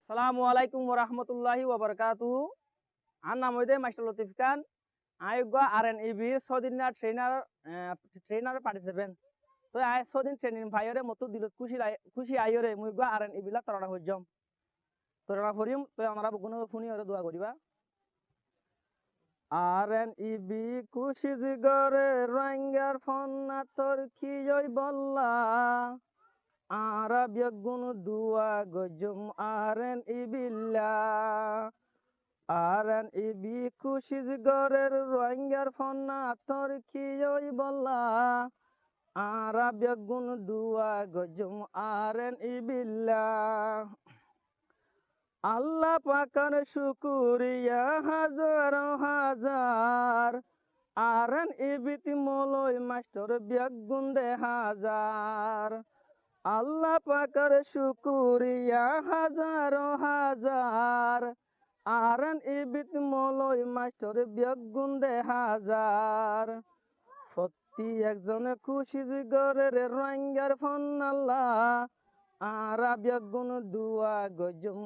আসসালামু আলাইকুম ওয়া রাহমাতুল্লাহি ওয়া বারাকাতুহু। আর নাম হইতে মাস্টার লতিফ খান। আয়োগ্য RNEB সদিনা ট্রেনার পার্টিসিপেন্ট। তো আয় সদিন ট্রেনিং ভাইরে মতো দিল খুশি আইরে মুইগ্য RNEB লা তরনা হইজম। তরনা ফরিম তো আমরা বুকুনো ফুনি ওরে দোয়া করিবা। RNEB খুশি জিগরে রঙ্গার ফন্না তোর কি জয় বল্লা। আরব গুণ দুয়া গজম RNEB লা। RNEB খুশি গরের রোহিঙ্গার ফন্না তোর কি ওই বল্লা। আরব গুণ দুয়া গজম RNEB লা। আল্লাহ পাকার শুকুরিয়া হাজার হাজার। RNEB মলয় মাস্টার বেগুন দে হাজার। আল্লাহ পাকার শুকুরিয়া হাজার হাজার। RNEB মলয় মাস্টার বেগুন দে হাজার। প্রতি একজনে খুশি গরের রোহিঙ্গার ফন্নাল্লা। আরা বেগুন দুয়া গজম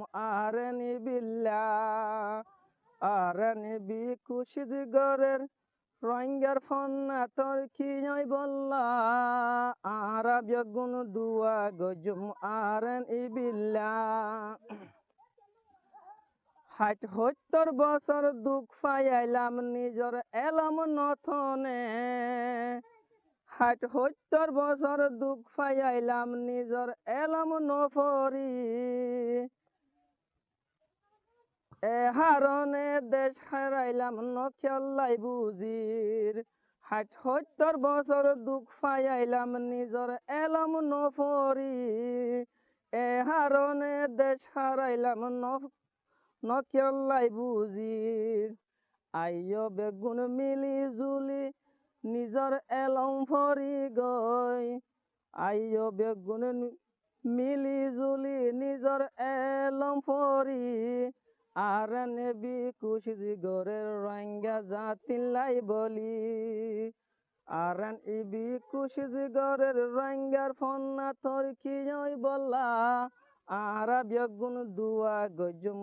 RNEB লা। RNEB খুশি গরের রোহিঙ্গার ফন্না তোর কি নয় বল্লা। আরা বেগুন দুয়া গজম RNEB লা। ৭০ বছর দুঃখ পাইলাম নিজর এলাম নথনে। ৭০ বছর দুঃখ পাইলাম নিজর এলাম নফরি। হারণে দেশ হারাইলাম নখেল্লাই বুজির। ৭০ বছর দুঃখ পাইলাম নিজর এলাম নফরি। হারণে দেশ হারাইলাম নকেল্লাই বুজির। আইয় বেগুন মিলি জুলি নিজর এলম ফরি গই। আইয় বেগুন মিলি জুলি নিজর এলম ফরি। RNEB খুশি গরের রোহিঙ্গা জাতিল্লাই বলি। RNEB খুশি গরের রোহিঙ্গার ফন্না তোর কি ওই বল্লা। আরা বেগুন দুয়া গজম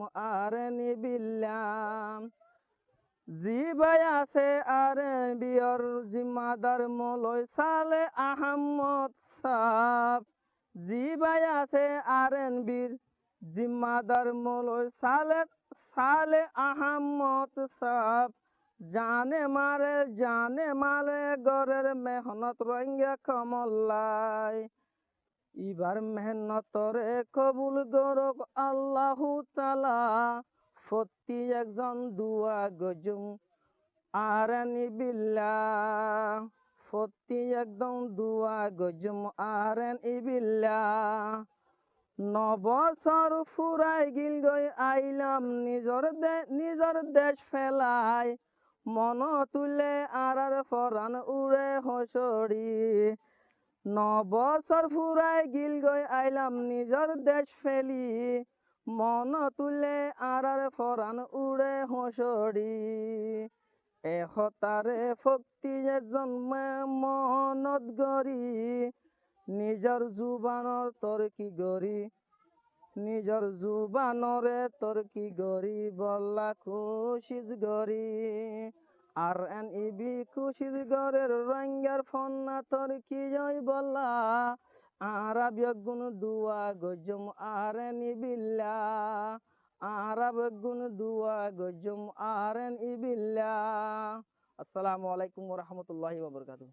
RNEB লা। জিবাই আছে RNEB জিম্মাদার মলয় সালে আহমদ সাহ। জিবাই আছে RNEB জিম্মাদার মলয় সালে আহমদ সাহ। জানে মালে গরের মেহনত রোহিঙ্গা কমল্লাই। ইবার মেহনতরে কবুল গরক আল্লাহু তাআলা। প্রতি একজন দুয়া গজম RNEB লা। প্রতি একদম দুয়া গজম RNEB লা। ৯ বছর ফুরাই গিল গই আইলাম নিজর দেশ ফেলাই। মন তুলে আর ফরান উড়ে হসড়ি। ৯ বছর ফুরাই গিল গই আইলাম নিজর দেশ ফেলি। মন তুলে আর ফরান উড়ে হসড়ি। এহতারে ফক্তি জন্মে মনত গরি। নিজর জুবানর তরকি গরি। নিজর জুবানরে তরকি গরি বল্লা খুশিজ গরি। RNEB খুশি গরের রোহিঙ্গার ফন্না তোর কি জয় বল্লা। আরা বেগুন দুয়া গজম RNEB লা। আরা বেগুন দুয়া গজম RNEB লা। আসসালামু আলাইকুম ওয়া রাহমাতুল্লাহি ওয়া বারাকাতুহু।